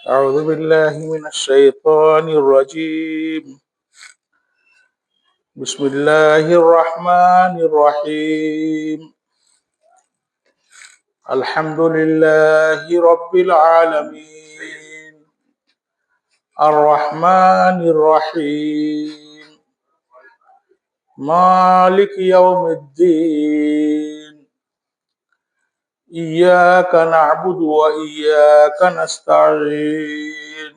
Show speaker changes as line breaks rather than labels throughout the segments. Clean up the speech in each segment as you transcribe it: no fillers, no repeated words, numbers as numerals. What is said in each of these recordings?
أعوذ بالله من الشيطان الرجيم. بسم الله الرحمن الرحيم. الحمد لله رب العالمين الرحمن الرحيم مالك يوم الدين إياك نعبد وإياك نستعين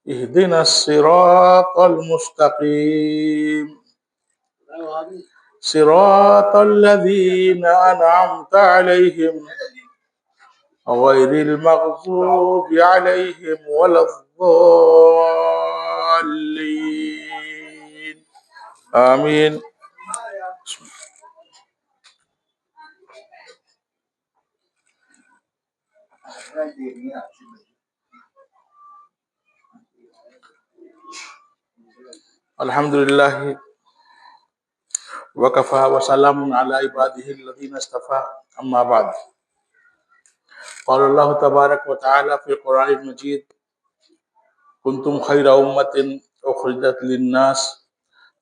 اهدنا الصراط المستقيم صراط الذين أنعمت عليهم غير المغضوب عليهم ولا الضالين آمين. الحمد لله وكفى وسلام على عباده الذين اصطفى أما بعد. قال الله تبارك وتعالى في القرآن المجيد: كنتم خير أمة أخرجت للناس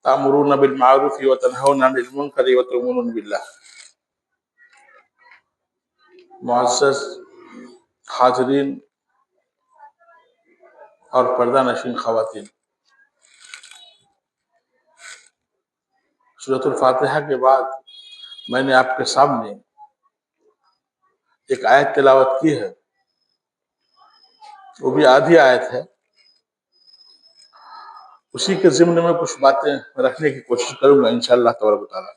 تأمرون بالمعروف وتنهون عن المنكر وتؤمنون بالله. معزز حاضرین اور پردہ نشین خواتین، سورۃ الفاتحہ کے بعد میں نے آپ کے سامنے ایک آیت تلاوت کی ہے، وہ بھی آدھی آیت ہے. اسی کے ضمن میں کچھ باتیں رکھنے کی کوشش کروں گا انشاءاللہ تبارک و تعالیٰ.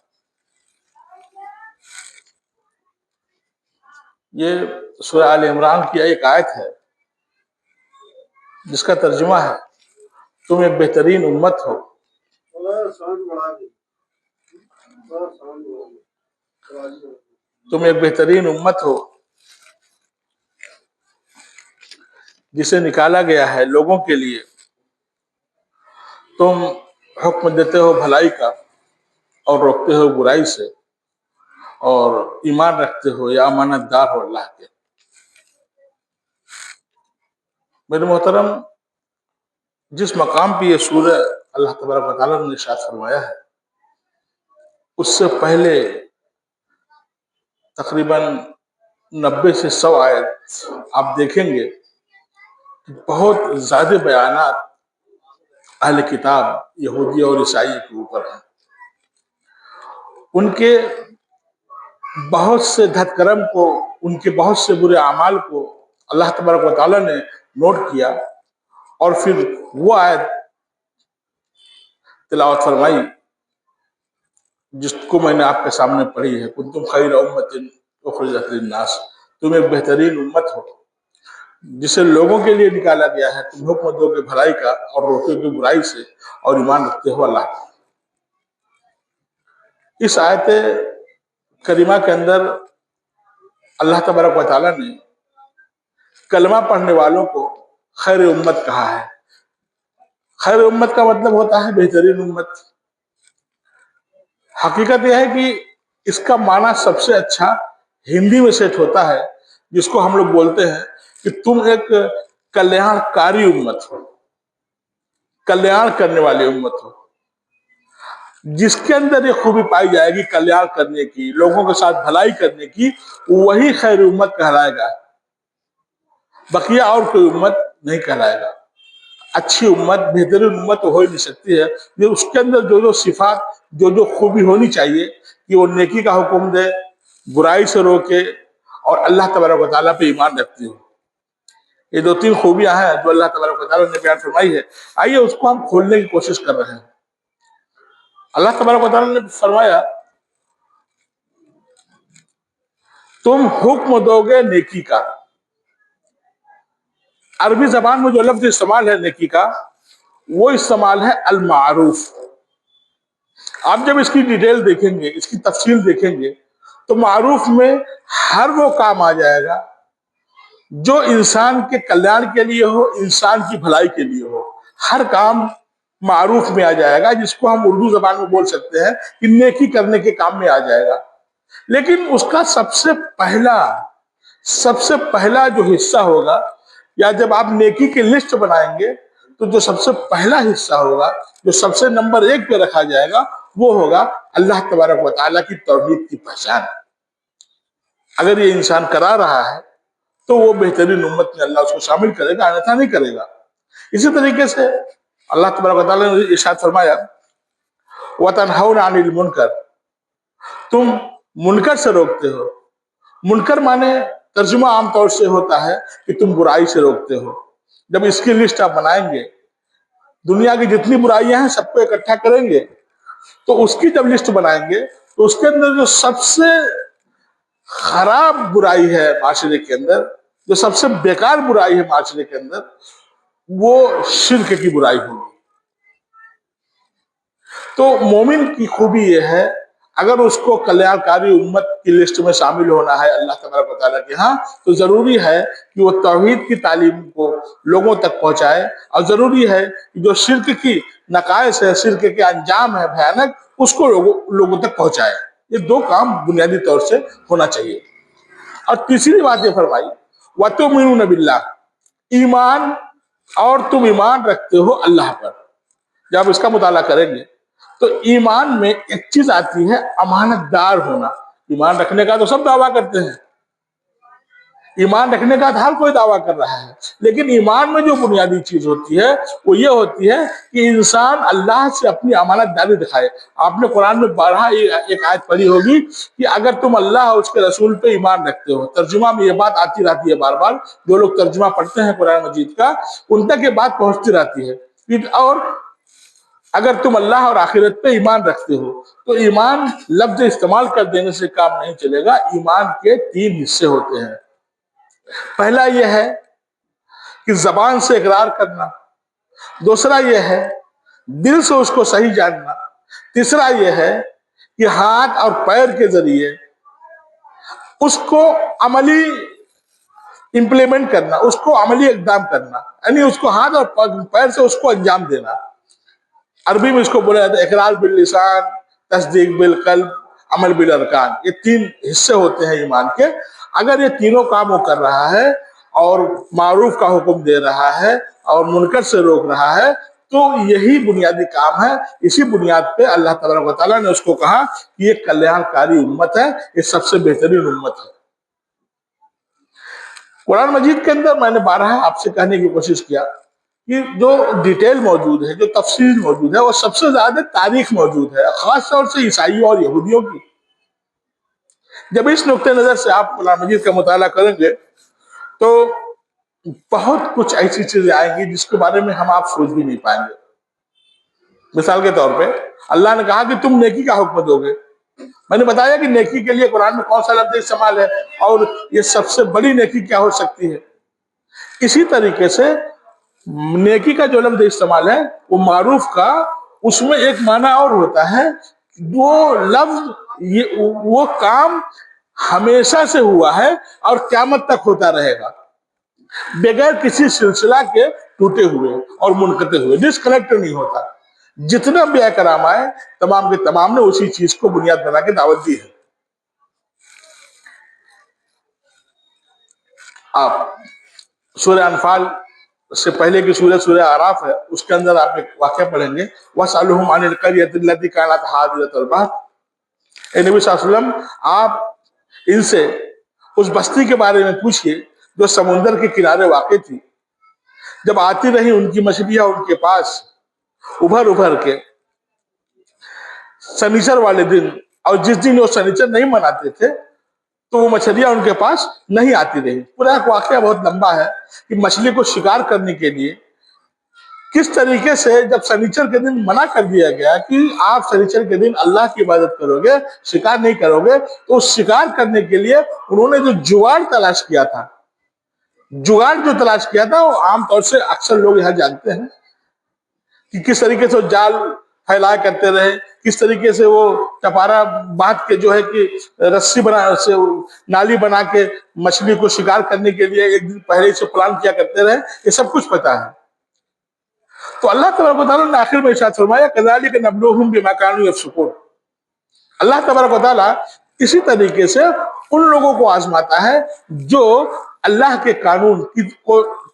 یہ سورہ آل عمران کی ایک آیت ہے جس کا ترجمہ ہے: تم ایک بہترین امت ہو. تم ایک بہترین امت ہو جسے نکالا گیا ہے لوگوں کے لیے. تم حکم دیتے ہو بھلائی کا اور روکتے ہو برائی سے، اور ایمان رکھتے ہو یا امانت دار ہو اللہ کے. میرے محترم، جس مقام پہ یہ سورہ اللہ تبارک و تعالیٰ نے ارشاد فرمایا ہے، اس سے پہلے تقریباً 90 سے 100 آیت آپ دیکھیں گے کہ بہت زیادہ بیانات اہل کتاب یہودی اور عیسائی کے اوپر ہیں. ان کے بہت سے دھت کرم کو، ان کے بہت سے برے اعمال کو اللہ تبارک و تعالیٰ نے نوٹ کیا، اور پھر وہ آیت تلاوت فرمائی جس کو میں نے آپ کے سامنے پڑھی ہے: کنتم خیر امۃ اخرجت للناس. تم ایک بہترین امت ہو جسے لوگوں کے لیے نکالا گیا ہے. تم حکم دو گے بھلائی کا اور روکو گے برائی سے، اور ایمان رکھتے ہو اللہ کا. اس آیت کریمہ کے اندر اللہ تبارک و تعالیٰ نے کلمہ پڑھنے والوں کو خیر امت کہا ہے. خیر امت کا مطلب ہوتا ہے بہترین امت. حقیقت یہ ہے کہ اس کا معنی سب سے اچھا ہندی میں سیٹ ہوتا ہے، جس کو ہم لوگ بولتے ہیں کہ تم ایک کلیان کاری امت ہو، کلیان کرنے والی امت ہو. جس کے اندر یہ خوبی پائی جائے گی کلیان کرنے کی، لوگوں کے ساتھ بھلائی کرنے کی، وہی خیر امت کہلائے گا. بقیہ اور کوئی امت نہیں کہلائے گا. اچھی امت، بہترین امت ہو ہی نہیں سکتی ہے جو اس کے اندر جو صفات، جو خوبی ہونی چاہیے کہ وہ نیکی کا حکم دے، برائی سے روکے، اور اللہ تبارک و تعالیٰ پہ ایمان رکھتی ہو. یہ 2-3 خوبیاں ہیں جو اللہ تبارک و تعالیٰ نے بیان فرمائی ہے. آئیے اس کو ہم کھولنے کی کوشش کر رہے ہیں. اللہ تبارک و تعالیٰ نے فرمایا: تم حکم دو گے نیکی کا. عربی زبان میں جو لفظ استعمال ہے نیکی کا، وہ استعمال ہے المعروف. آپ جب اس کی ڈیٹیل دیکھیں گے، اس کی تفصیل دیکھیں گے، تو معروف میں ہر وہ کام آ جائے گا جو انسان کے کلیان کے لیے ہو، انسان کی بھلائی کے لیے ہو. ہر کام معروف میں آ جائے گا، جس کو ہم اردو زبان میں بول سکتے ہیں کہ نیکی کرنے کے کام میں آ جائے گا. لیکن اس کا سب سے پہلا جو حصہ ہوگا یا جب آپ نیکی کی لسٹ بنائیں گے تو جو سب سے پہلا حصہ ہوگا، جو سب سے نمبر 1 پہ رکھا جائے گا، وہ ہوگا اللہ تبارک و تعالیٰ کی توحید کی پہچان۔ اگر یہ انسان کرا رہا ہے تو وہ بہترین امت میں اللہ اس کو شامل کرے گا، انیتھا نہیں کرے گا۔ اسی طریقے سے اللہ تبارک و تعالیٰ نے ارشاد فرمایا وَتَنْهَوْنَ عَنِ الْمُنْكَرِ، تم منکر سے روکتے ہو۔ منکر مانے ترجمہ عام طور سے ہوتا ہے کہ تم برائی سے روکتے ہو۔ جب اس کی لسٹ آپ بنائیں گے، دنیا کی جتنی برائیاں ہیں سب کو اکٹھا کریں گے، تو اس کی جب لسٹ بنائیں گے تو اس کے اندر جو سب سے خراب برائی ہے معاشرے کے اندر، جو سب سے بیکار برائی ہے معاشرے کے اندر، وہ شرک کی برائی ہوگی۔ تو مومن کی خوبی یہ ہے، اگر اس کو کلیان کاری امت کی لسٹ میں شامل ہونا ہے اللہ تبارک و تعالیٰ کے ہاں، تو ضروری ہے کہ وہ توحید کی تعلیم کو لوگوں تک پہنچائے، اور ضروری ہے کہ جو شرک کی نقائص ہے، شرک کے انجام ہے بھیانک، اس کو لوگوں تک پہنچائے۔ یہ 2 کام بنیادی طور سے ہونا چاہیے۔ اور تیسری بات یہ فرمائی وَتُؤْمِنُونَ بِاللَّهِ، ایمان، اور تم ایمان رکھتے ہو اللہ پر۔ جب اس کا مطالعہ کریں گے تو ایمان میں ایک چیز آتی ہے امانت دار ہونا۔ ایمان رکھنے کا تو سب دعویٰ کرتے ہیں، ایمان رکھنے کا ہر کوئی دعویٰ کر رہا ہے، لیکن ایمان میں جو بنیادی چیز ہوتی ہے وہ یہ ہوتی ہے کہ انسان اللہ سے اپنی امانت داری دکھائے۔ آپ نے قرآن میں بارہا ایک آیت پڑھی ہوگی کہ اگر تم اللہ اور اس کے رسول پہ ایمان رکھتے ہو، ترجمہ میں یہ بات آتی رہتی ہے بار بار، جو لوگ ترجمہ پڑھتے ہیں قرآن مجید کا ان تک یہ بات پہنچتی رہتی ہے، اور اگر تم اللہ اور آخرت پہ ایمان رکھتے ہو تو ایمان لفظ استعمال کر دینے سے کام نہیں چلے گا۔ ایمان کے 3 حصے ہوتے ہیں۔ پہلا یہ ہے کہ زبان سے اقرار کرنا، دوسرا یہ ہے دل سے اس کو صحیح جاننا، تیسرا یہ ہے کہ ہاتھ اور پیر کے ذریعے اس کو عملی امپلیمنٹ کرنا، اس کو عملی اقدام کرنا، یعنی اس کو ہاتھ اور پیر سے اس کو انجام دینا۔ عربی میں اس کو بولا جاتا ہے اقرار باللسان، تصدیق بالقلب، عمل بالارکان۔ یہ 3 حصے ہوتے ہیں ایمان کے۔ اگر یہ تینوں کام وہ کر رہا ہے اور معروف کا حکم دے رہا ہے اور منکر سے روک رہا ہے تو یہی بنیادی کام ہے۔ اسی بنیاد پہ اللہ تبارک و تعالیٰ نے اس کو کہا کہ یہ کلیان کاری امت ہے، یہ سب سے بہترین امت ہے۔ قرآن مجید کے اندر میں نے بارہا آپ سے کہنے کی کوشش کیا کہ جو ڈیٹیل موجود ہے، جو تفصیل موجود ہے، وہ سب سے زیادہ تاریخ موجود ہے، خاص طور سے عیسائیوں اور یہودیوں کی۔ جب اس نقطۂ نظر سے آپ قرآن مجید کا مطالعہ کریں گے تو بہت کچھ ایسی چیزیں آئیں گی جس کے بارے میں ہم آپ سوچ بھی نہیں پائیں گے۔ مثال کے طور پہ اللہ نے کہا کہ تم نیکی کا حکم دو گے۔ میں نے بتایا کہ نیکی کے لیے قرآن میں کون سا لفظ استعمال ہے اور یہ سب سے بڑی نیکی کیا ہو سکتی ہے۔ اسی طریقے سے نیکی کا جو لفظ استعمال ہے وہ معروف کا، اس میں ایک معنی اور ہوتا ہے، وہ لفظ وہ کام ہمیشہ سے ہوا ہے اور قیامت تک ہوتا رہے گا، بغیر کسی سلسلہ کے ٹوٹے ہوئے اور منقطع ہوئے، ڈسکنیکٹ نہیں ہوتا۔ جتنا بھی کرام آئے تمام کے تمام نے اسی چیز کو بنیاد بنا کے دعوت دی ہے۔ آپ سورہ انفال سے پہلے کی سورہ اعراف ہے، اس کے اندر آپ ایک واقعہ پڑھیں گے وَاسْأَلْهُمْ عَنِ الْقَرْيَةِ الَّتِي كَانَتْ حَاضِرَةَ الْبَحْرِ۔ اے نبی صلی اللہ علیہ وسلم، آپ ان سے اس بستی کے بارے میں پوچھئے جو سمندر کے کنارے واقع تھی، جب آتی رہی ان کی مچھلیاں ان کے پاس ابھر ابھر کے سنیچر والے دن، اور جس دن وہ سنیچر نہیں مناتے تھے تو وہ مچھلیاں ان کے پاس نہیں آتی رہی۔ پورا ایک واقعہ بہت لمبا ہے کہ مچھلی کو شکار کرنے کے لیے کس طریقے سے جب سنیچر کے دن منع کر دیا گیا کہ آپ سنیچر کے دن اللہ کی عبادت کرو گے، شکار نہیں کرو گے، تو اس شکار کرنے کے لیے انہوں نے جو جگاڑ تلاش کیا تھا، وہ عام طور سے اکثر لوگ یہاں جانتے ہیں کہ کس طریقے سے وہ جال پھیلایا کرتے رہے، کس طریقے سے وہ ٹپارا باندھ کے جو ہے کہ رسی نالی بنا کے مچھلی کو شکار کرنے کے لیے ایک دن پہلے سے پلان کیا کرتے رہے، یہ سب کچھ پتا ہے۔ تو اللہ تبارک و تعالیٰ نے آخر میں ارشاد فرمایا كَذَلِكَ نَبْلُوهُمْ بِمَا كَانُوا يَفْسُقُونَ۔ اللہ تبارک و تعالیٰ اسی طریقے سے ان لوگوں کو آزماتا ہے جو اللہ کے قانون کو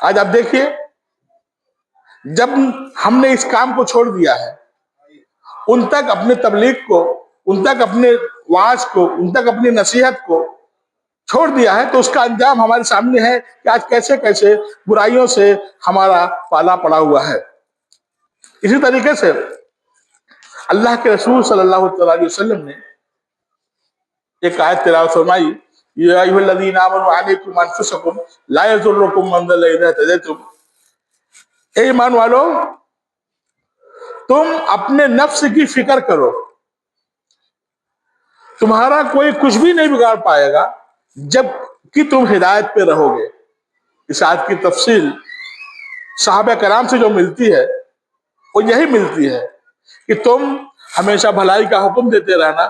آج آپ دیکھیے، جب ہم نے اس کام کو چھوڑ دیا ہے، ان تک اپنے تبلیغ کو، ان تک اپنے وعظ کو، ان تک اپنی نصیحت کو چھوڑ دیا ہے، تو اس کا انجام ہمارے سامنے ہے کہ آج کیسے کیسے برائیوں سے ہمارا پالا پڑا ہوا ہے۔ اسی طریقے سے اللہ کے رسول صلی اللہ علیہ وسلم نے ایک آیت تلاوت فرمائی، یا ایھا الذین آمنوا علیکم انفسکم لا یضرکم من ضل اذا اهتدیتم، اے ایمان والو تم اپنے نفس کی فکر کرو، تمہارا کوئی کچھ بھی نہیں بگاڑ پائے گا جب کہ تم ہدایت پہ رہو گے۔ اس آیت کی تفصیل صحابہ کرام سے جو ملتی ہے وہ یہی ملتی ہے کہ تم ہمیشہ بھلائی کا حکم دیتے رہنا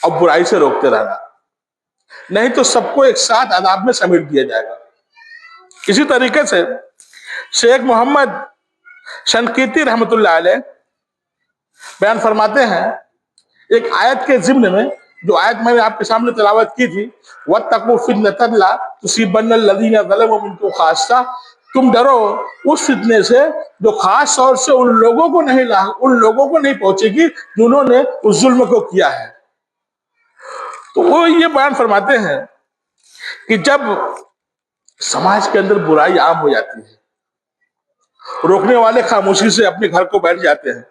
اور برائی سے روکتے رہنا، نہیں تو سب کو ایک ساتھ عذاب میں سمیٹ دیا جائے گا۔ اسی طریقے سے شیخ محمد شنقیطی رحمۃ اللہ علیہ بیان فرماتے ہیں ایک آیت کے ضمن میں، جو آیت میں نے آپ کے سامنے تلاوت کی تھی، وَاتَّقُوا فِتْنَةً لَا تُصِيبَنَّ الَّذِينَ ظَلَمُوا مِنكُمْ خَاصَّةً، تم ڈرو اس فتنے سے جو خاص طور سے ان لوگوں کو نہیں پہنچے گی جنہوں نے اس ظلم کو کیا ہے۔ تو وہ یہ بیان فرماتے ہیں کہ جب سماج کے اندر برائی عام ہو جاتی ہے، روکنے والے خاموشی سے اپنے گھر کو بیٹھ جاتے ہیں،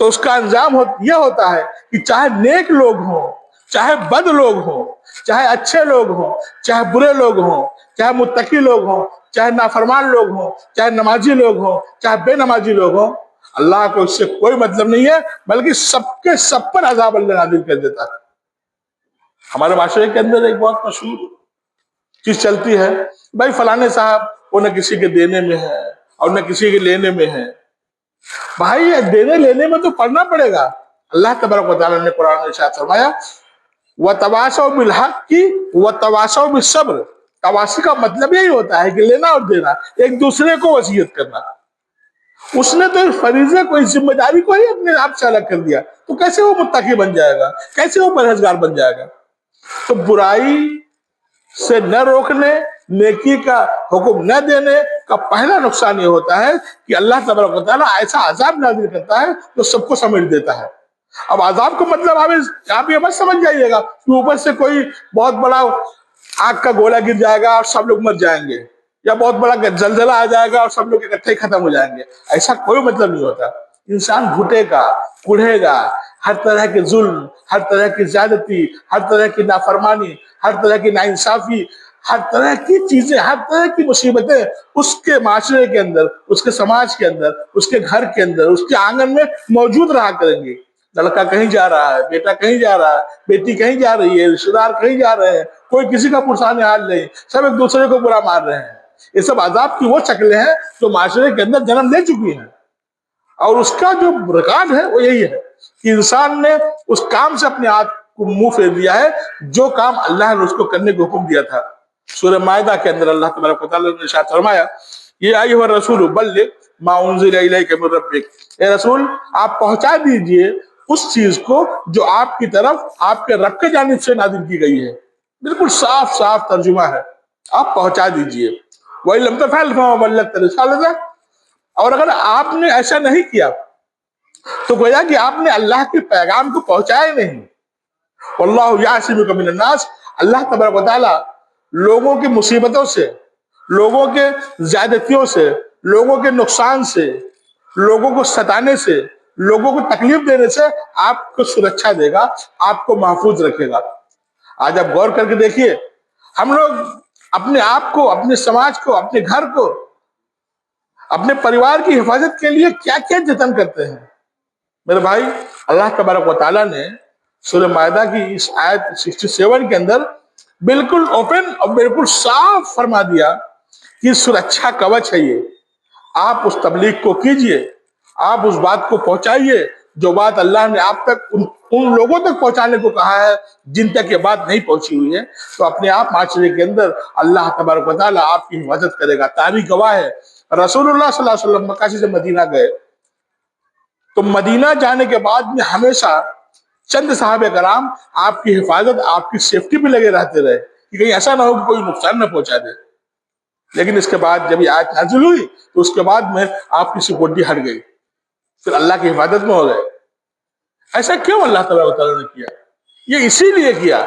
تو اس کا انجام یہ ہوتا ہے کہ چاہے نیک لوگ ہوں، چاہے بد لوگ ہوں، چاہے اچھے لوگ ہوں، چاہے برے لوگ ہوں، چاہے متقی لوگ ہوں، چاہے نافرمان لوگ ہوں، چاہے نمازی لوگ ہوں، چاہے بے نمازی لوگ ہوں، اللہ کو اس سے کوئی مطلب نہیں ہے، بلکہ سب کے سب پر عذاب اللہ نازل کر دیتا ہے۔ ہمارے معاشرے کے اندر ایک بہت مشہور چیز چلتی ہے، بھائی فلانے صاحب وہ نہ کسی کے دینے میں ہے اور نہ کسی کے لینے میں ہے۔ بھائی دینے لینے میں تو پڑھنا پڑے گا۔ اللہ تبارک و تعالیٰ نے قرآن میں ارشاد فرمایا، وَتَوَاصَوْا بِالْحَقِّ وَتَوَاصَوْا بِالصَّبْرِ، تواصی کا مطلب یہی ہوتا ہے کہ لینا اور دینا، ایک دوسرے کو وصیت کرنا۔ اس نے تو اس فریضے کو، اس ذمہ داری کو ہی اپنے آپ سے الگ کر دیا، تو کیسے وہ متقی بن جائے گا، کیسے وہ پرہیزگار بن جائے گا؟ تو برائی سے نہ روکنے، نیکی کا حکم نہ دینے کا پہلا نقصان یہ ہوتا ہے کہ اللہ تبارک و تعالیٰ ایسا عذاب نازل کرتا ہے جو سب کو سمیٹ دیتا ہے۔ اب عذاب کا مطلب آپ یہ مت سمجھ جائیے گا کہ اوپر سے کوئی بہت بڑا آگ کا گولا گر جائے گا اور سب لوگ مر جائیں گے، یا بہت بڑا زلزلہ آ جائے گا اور سب لوگ اکٹھے ختم ہو جائیں گے۔ ایسا کوئی مطلب نہیں ہوتا۔ انسان گھٹے گا، کڑھے گا، ہر طرح کے ظلم، ہر طرح کی زیادتی، ہر طرح کی نافرمانی، ہر طرح کی ناانصافی، ہر طرح کی چیزیں، ہر طرح کی مصیبتیں اس کے معاشرے کے اندر، اس کے سماج کے اندر، اس کے گھر کے اندر، اس کے آنگن میں موجود رہا کریں گے۔ لڑکا کہیں جا رہا ہے، بیٹا کہیں جا رہا ہے، بیٹی کہیں جا رہی ہے، رشتہ دار کہیں جا رہے ہیں، کوئی کسی کا پرسان حال نہیں، سب ایک دوسرے کو برا مار رہے ہیں۔ یہ سب عذاب کی وہ شکلیں ہیں جو معاشرے کے اندر جنم لے چکی ہیں، اور اس کا جو ریکارڈ ہے وہ یہی ہے کہ انسان نے اس کام سے اپنے آپ کو منہ پھیر دیا ہے جو کام اللہ نے اس کو کرنے کو حکم دیا تھا۔ سورہ مائدہ کے اندر اللہ تبارک و تعالیٰ نے ارشاد فرمایا، یہ ایھا الرسول بلغ ما انزل الیک من ربک، اے رسول آپ پہنچا دیجئے اس چیز کو جو آپ کی طرف آپ کے رب کے جانب سے نازل کی گئی ہے۔ بالکل صاف صاف ترجمہ ہے، آپ پہنچا دیجئے۔ وَإِن لَّمْ تَفْعَلْ فَمَا بَلَّغْتَ رِسَالَتَهُ، اور اگر آپ نے ایسا نہیں کیا تو گویا کہ آپ نے اللہ کے پیغام کو پہنچایا نہیں۔ وَاللَّهُ يَعْصِمُكَ مِنَ النَّاسِ، اللہ تبارک و تعالیٰ لوگوں کی مصیبتوں سے، لوگوں کے زیادتیوں سے، لوگوں کے نقصان سے، لوگوں کو ستانے سے، لوگوں کو تکلیف دینے سے آپ کو سرکشا دے گا، آپ کو محفوظ رکھے گا۔ آج آپ غور کر کے دیکھیے، ہم لوگ اپنے آپ کو، اپنے سماج کو، اپنے گھر کو، اپنے پریوار کی حفاظت کے لیے کیا کیا جتن کرتے ہیں۔ میرے بھائی، اللہ تبارک و تعالیٰ نے سورہ مائدہ کی اس آیت 67 کے اندر بالکل اوپن اور بالکل صاف فرما دیا کہ سرکشا کوچ ہے یہ۔ آپ اس تبلیغ کو کیجئے، آپ اس بات کو پہنچائیے جو بات اللہ نے آپ تک ان لوگوں تک پہنچانے کو کہا ہے جن تک یہ بات نہیں پہنچی ہوئی ہے، تو اپنے آپ معاشرے کے اندر اللہ تبارک و تعالیٰ آپ کی حفاظت کرے گا۔ تاریخ گواہ ہے، رسول اللہ صلی اللہ علیہ وسلم مکہ سے مدینہ گئے تو مدینہ جانے کے بعد میں ہمیشہ چند صحابہ کرام آپ کی حفاظت، آپ کی سیفٹی پہ لگے رہتے رہے کہ کہیں ایسا نہ ہو کہ کوئی نقصان نہ پہنچا دے۔ لیکن اس کے بعد جب یہ آیت نازل ہوئی تو اس کے بعد میں آپ کی سکوٹی ہٹ گئی، پھر اللہ کی حفاظت میں ہو گئے۔ ایسا کیوں اللہ تعالیٰ نے کیا؟ یہ اسی لیے کیا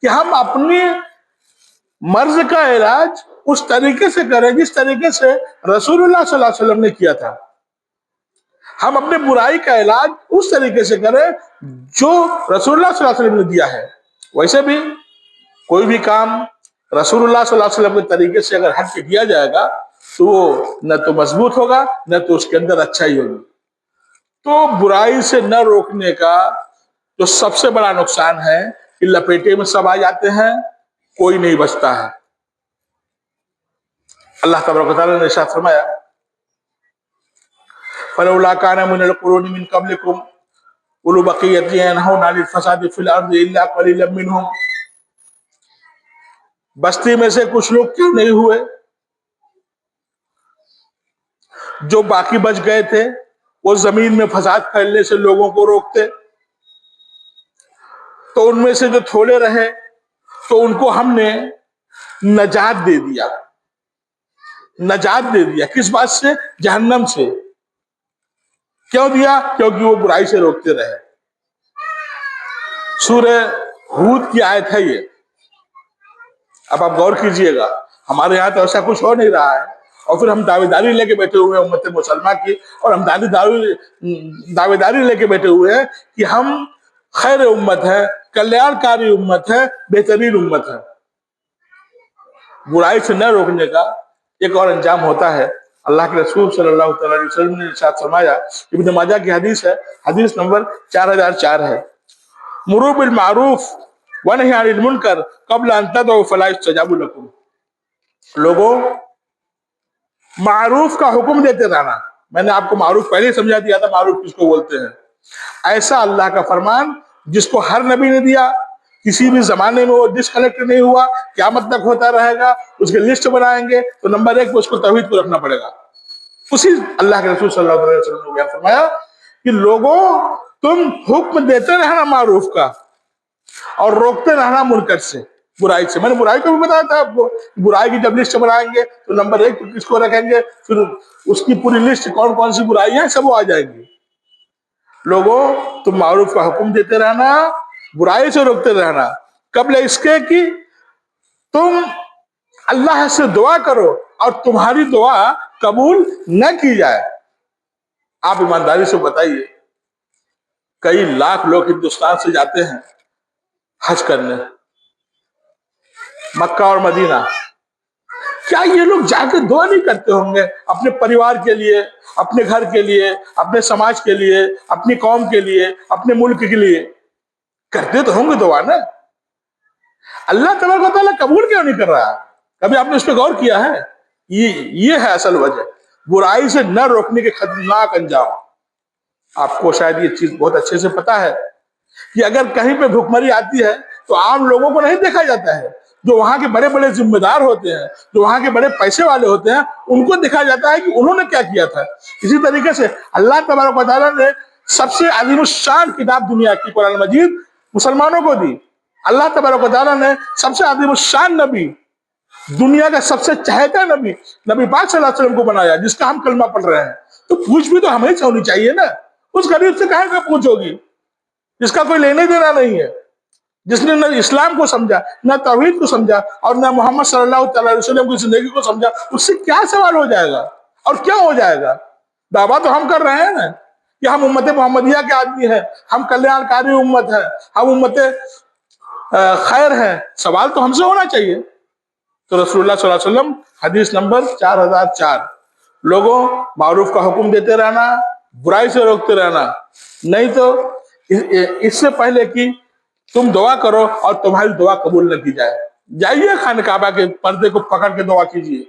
کہ ہم اپنی مرض کا علاج اس طریقے سے کریں جس طریقے سے رسول اللہ صلی اللہ علیہ وسلم نے کیا تھا۔ ہم اپنے برائی کا علاج اس طریقے سے کریں جو رسول اللہ صلی اللہ علیہ وسلم نے دیا ہے۔ ویسے بھی کوئی بھی کام رسول اللہ صلی اللہ علیہ وسلم کے طریقے سے اگر ہٹ کے کیا جائے گا تو وہ نہ تو مضبوط ہوگا نہ تو اس کے اندر اچھائی ہوگی۔ تو برائی سے نہ روکنے کا جو سب سے بڑا نقصان ہے کہ لپیٹے میں سب آ جاتے ہیں، کوئی نہیں بچتا ہے۔ اللہ تبارک و تعالیٰ نے ارشاد فرمایا فَلَوْلَا كَانَ مِنَ الْقُرُونِ مِنْ قَبْلِكُمْ أُولُو بَقِيَّةٍ يَنْهَوْنَ عَنِ الْفَسَادِ فِي الْأَرْضِ إِلَّا قَلِيلًا مِّنْهُمْ، بستی میں سے کچھ لوگ کیوں نہیں ہوئے جو باقی بچ گئے تھے، وہ زمین میں فساد پھیلنے سے لوگوں کو روکتے؟ تو ان میں سے جو تھوڑے رہے تو ان کو ہم نے نجات دے دیا۔ نجات دے دیا کس بات سے؟ جہنم سے۔ کیوں دیا؟ کیونکہ وہ برائی سے روکتے رہے۔ سورہ ہود کی آیت ہے یہ۔ اب آپ غور کیجئے گا، ہمارے یہاں تو ایسا کچھ ہو نہیں رہا ہے، اور پھر ہم دعوے داری لے کے بیٹھے ہوئے ہیں امت مسلمہ کی، اور ہم دعوے داری لے کے بیٹھے ہوئے ہیں کہ ہم خیر امت ہے، کلیان کاری امت ہے، بہترین امت ہے۔ برائی سے نہ روکنے کا ایک اور انجام ہوتا ہے۔ اللہ کے رسول صلی اللہ علیہ وسلم نے ارشاد فرمایا، ابن ماجہ کی حدیث ہے، حدیث نمبر 4004 ہے، مروا بالمعروف ونہی عن المنکر قبل ان تدعوا فلا یستجاب لکم۔ لوگوں، معروف کا حکم دیتے رہنا۔ میں نے آپ کو معروف پہلے ہی سمجھا دیا تھا، معروف کس کو بولتے ہیں۔ ایسا اللہ کا فرمان جس کو ہر نبی نے دیا، کسی بھی زمانے میں وہ ڈسکنیکٹ نہیں ہوا، قیامت تک ہوتا رہے گا۔ اس کے لسٹ بنائیں گے تو نمبر 1 پہ اس کو توحید کو رکھنا پڑے گا۔ اسی اللہ کے رسول صلی اللہ علیہ وسلم نے فرمایا کہ لوگوں، تم حکم دیتے رہنا معروف کا اور روکتے رہنا منکر سے، برائی سے۔ میں نے برائی کو بھی بتایا تھا آپ کو، برائی کی جب لسٹ بنائیں گے تو نمبر 1 پہ کس کو رکھیں گے، پھر اس کی پوری لسٹ کون کون سی برائیاں سب وہ آ جائیں گی۔ لوگوں، تم معروف کا حکم دیتے رہنا، برائی سے روکتے رہنا، قبل اس کے کہ تم اللہ سے دعا کرو اور تمہاری دعا قبول نہ کی جائے۔ آپ ایمانداری سے بتائیے، کئی لاکھ لوگ ہندوستان سے جاتے ہیں حج کرنے، مکہ اور مدینہ، کیا یہ لوگ جا کے دعا نہیں کرتے ہوں گے اپنے پریوار کے لیے، اپنے گھر کے لیے، اپنے سماج کے لیے، اپنی قوم کے لیے، اپنے ملک کے لیے؟ کرتے تو ہوں گے دعا نا۔ اللہ تبارک و تعالیٰ قبول کیوں نہیں کر رہا؟ کبھی آپ نے اس پہ غور کیا ہے؟ یہ ہے اصل وجہ، برائی سے نہ روکنے کے خطرناک انجام۔ آپ کو شاید یہ چیز بہت اچھے سے پتا ہے کہ اگر کہیں پہ بھوکمری آتی ہے تو عام لوگوں کو نہیں دیکھا جاتا ہے، جو وہاں کے بڑے بڑے ذمہ دار ہوتے ہیں، جو وہاں کے بڑے پیسے والے ہوتے ہیں، ان کو دیکھا جاتا ہے کہ انہوں نے کیا کیا تھا۔ اسی طریقے سے اللہ تبارک و تعالیٰ نے سب سے عظیم الشان کتاب دنیا کی قرآن مجید مسلمانوں کو دی۔ اللہ تبارک و تعالیٰ نے سب سے عظیم الشان نبی، دنیا کا سب سے چہیتا نبی پاک صلی اللہ علیہ وسلم کو بنایا، جس کا ہم کلمہ پڑھ رہے ہیں۔ تو پوچھ بھی تو ہمیں سے ہونی چاہیے نا، اس غریب سے کہاں کا پوچھ ہوگی جس کا کوئی لینے دینا نہیں ہے، جس نے نہ اسلام کو سمجھا، نہ توحید کو سمجھا، اور نہ محمد صلی اللہ علیہ وسلم کی زندگی کو سمجھا، اس سے کیا سوال ہو جائے گا اور کیا ہو جائے گا؟ دعویٰ تو ہم کر رہے ہیں نا کہ ہم امت محمدیہ کے آدمی ہیں، ہم کلیان کاری امت ہیں، ہم امت خیر ہیں، سوال تو ہم سے ہونا چاہیے۔ تو رسول اللہ صلی اللہ علیہ وسلم حدیث نمبر 4004، لوگوں، معروف کا حکم دیتے رہنا، برائی سے روکتے رہنا، نہیں تو اس سے پہلے کہ تم دعا کرو اور تمہاری دعا قبول نہ کی جائے، جائیے خانہ کعبہ کے پردے کو پکڑ کے دعا کیجیے۔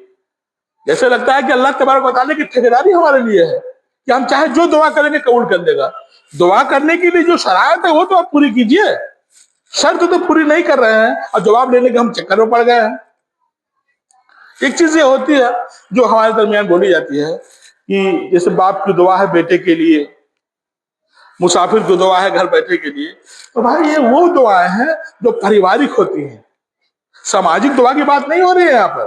جیسے لگتا ہے کہ اللہ تبارک و تعالیٰ کی ٹھیکیداری ہمارے لیے ہے کہ ہم چاہے جو دعا کریں گے قبول کر دے گا۔ دعا کرنے کے لیے جو شرائط ہے وہ تو آپ پوری کیجیے، شرط تو پوری نہیں کر رہے ہیں اور جواب لینے کے ہم چکر میں پڑ گئے ہیں۔ ایک چیز یہ ہوتی ہے جو ہمارے درمیان بولی جاتی ہے کہ جیسے باپ کی دعا ہے بیٹے کے لیے، مسافر کی دعا ہے گھر بیٹھے کے لیے، تو بھائی یہ وہ دعائیں ہیں جو پریوارک ہوتی ہیں، سماجک دعا کی بات نہیں ہو رہی ہے یہاں پر۔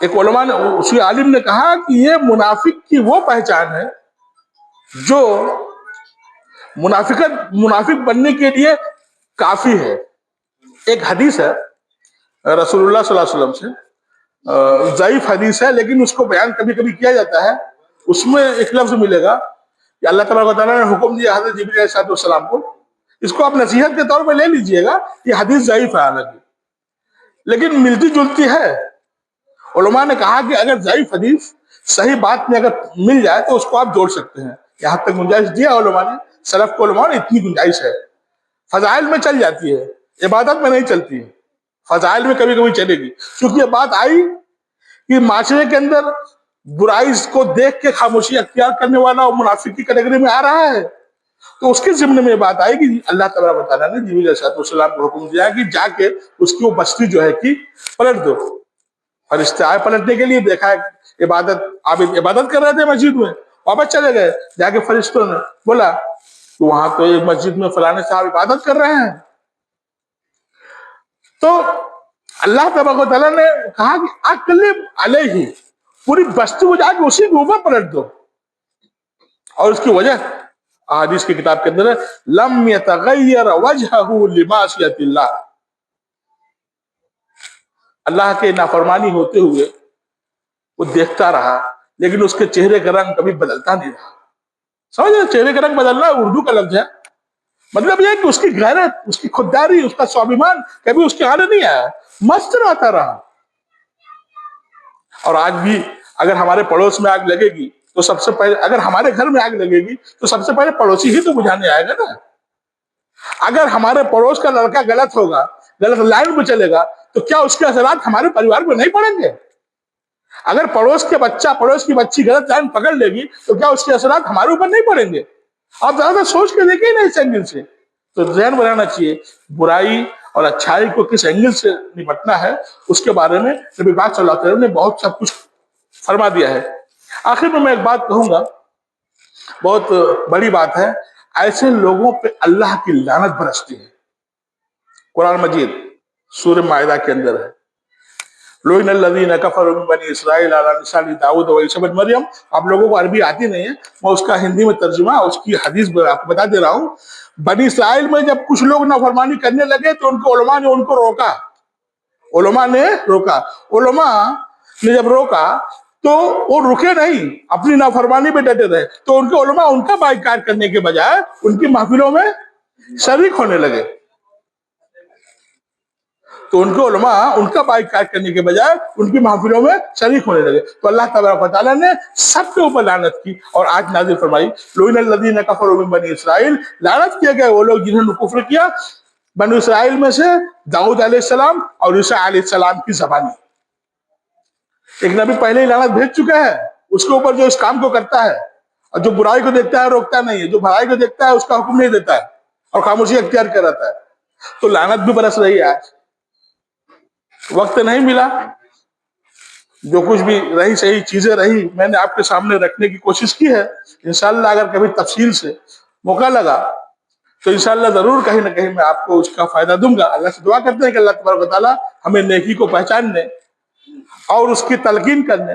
ایک علماء نے اسی عالم نے کہا کہ یہ منافق کی وہ پہچان ہے جو منافق بننے کے لیے کافی ہے. ایک حدیث ہے رسول اللہ صلی اللہ علیہ وسلم سے، ضعیف حدیث ہے لیکن اس کو بیان کبھی کبھی کیا جاتا ہے. اس میں ایک لفظ ملے گا کہ اللہ تبارک و تعالیٰ نے حکم دیا حضرت جبریل علیہ السلام کو، اس کو آپ نصیحت کے طور پہ لے لیجئے گا، یہ حدیث ضعیف ہے حالانکہ لیکن ملتی جلتی ہے. علماء نے کہا کہ اگر ضعیف حدیث صحیح بات میں اگر مل جائے تو اس کو آپ جوڑ سکتے ہیں. یہاں تک گنجائش دیا علماء نے، سلف کو علماء نے اتنی گنجائش ہے. فضائل میں چل جاتی ہے، عبادت میں نہیں چلتی ہے، فضائل میں کبھی کبھی چلے گی. کیونکہ یہ بات آئی کہ معاشرے کے اندر برائی کو دیکھ کے خاموشی اختیار کرنے والا اور منافق کی کیٹیگری میں آ رہا ہے، تو اس کے ضمن میں یہ بات آئی کہ اللہ تبارک و تعالیٰ نے جبریل علیہ السلام کو حکم دیا کہ جا کے اس کی وہ بستی جو ہے کہ پلٹ دو. فرشتے آئے پلٹنے کے لیے، دیکھا ہے عابد عبادت کر رہے تھے مسجد میں، واپس چلے گئے. جا کے فرشتوں نے بولا کہ وہاں تو ایک مسجد میں فلانے صاحب عبادت کر رہے ہیں. تو اللہ تبارک و تعالیٰ نے کہا کہ اقلب علیہ، پوری بستی کو جا کے اسی کے اوپر پلٹ دو. اور اس کی وجہ احادیث کی کتاب کے اندر ہے لم یتغیر وجہہ لمعصیۃ اللہ، اللہ کے نافرمانی ہوتے ہوئے وہ دیکھتا رہا لیکن اس کے چہرے کا رنگ کبھی بدلتا نہیں رہا. سمجھ رہے؟ چہرے کا رنگ بدلنا اردو کا لفظ ہے، مطلب یہ کہ اس کی غیرت، اس کی خودداری، اس کا سواഭിمان کبھی اس کے آنے نہیں آیا، مست رہتا رہا. اور آج بھی اگر ہمارے پڑوس میں آگ لگے گی تو سب سے پہلے، اگر ہمارے گھر میں آگ لگے گی تو سب سے پہلے پڑوسی ہی تو بجھانے آئے گا نا. اگر ہمارے پڑوس کا لڑکا غلط ہوگا، غلط لائن پہ چلے گا، تو کیا اس کے اثرات ہمارے پریوار پہ نہیں پڑیں گے؟ اگر پڑوس کے بچہ، پڑوس کی بچی غلط لائن پکڑ لے گی تو کیا اس کے اثرات ہمارے اوپر نہیں پڑیں گے؟ آپ زیادہ سوچ کے دیکھیں نا اس اینگل سے. تو ذہن بنانا چاہیے برائی اور اچھائی کو کس اینگل سے نپٹنا ہے، اس کے بارے میں نبی پاک صلی اللہ علیہ وسلم نے بہت سب کچھ فرما دیا ہے. آخر میں ایک بات کہوں گا، بہت بڑی بات ہے، ایسے لوگوں پہ اللہ کی لعنت برستی ہے. قرآن مجید سورہ مائدہ کے اندر ہے لعن الذین کفروا من بنی اسرائیل علی لسان داؤد و عیسی بن مریم. آپ لوگوں کو عربی آتی نہیں ہے، میں اس کا ہندی میں ترجمہ، اس کی حدیث آپ کو بتا دے رہا ہوں. بنی اسرائیل میں جب کچھ لوگ نافرمانی کرنے لگے تو ان کو علماء نے ان کو روکا. علماء نے روکا، علماء نے جب روکا تو وہ رکے نہیں، اپنی نافرمانی پہ ڈٹے رہے. تو ان کے علماء ان کا بائیکاٹ کرنے کے بجائے ان کی محفلوں میں شریک ہونے لگے. تو ان کے علماء ان کا بائیکاٹ کرنے کے بجائے ان کی محفلوں میں شریک ہونے لگے. تو اللہ تبارک و تعالیٰ نے سب کے اوپر لعنت کی اور آج نازل فرمائی لعن الذین کفروا من بنی اسرائیل، لعنت کیے گئے وہ لوگ جنہوں نے کفر کیا بنی اسرائیل میں سے داؤد علیہ السلام اور عیسیٰ علیہ السلام کی زبانی. ایک نبی پہلے ہی لعنت بھیج چکا ہے اس کے اوپر جو اس کام کو کرتا ہے اور جو برائی کو دیکھتا ہے روکتا نہیں ہے، جو بھلائی کو دیکھتا ہے اس کا حکم نہیں دیتا ہے اور خاموشی اختیار کر رہتا ہے. تو لعنت بھی برس رہی ہے. آج وقت نہیں ملا، جو کچھ بھی رہی صحیح چیزیں رہی میں نے آپ کے سامنے رکھنے کی کوشش کی ہے. انشاءاللہ اگر کبھی تفصیل سے موقع لگا تو انشاءاللہ ضرور کہیں نہ کہیں میں آپ کو اس کا فائدہ دوں گا. اللہ سے دعا کرتے ہیں کہ اللہ تبارک و تعالیٰ ہمیں نیکی کو پہچاننے اور اس کی تلقین کرنے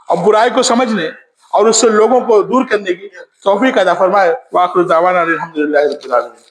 اور برائی کو سمجھنے اور اس سے لوگوں کو دور کرنے کی توفیق عطا فرمائے. وآخر دعوانا الحمدللہ رب العالمین.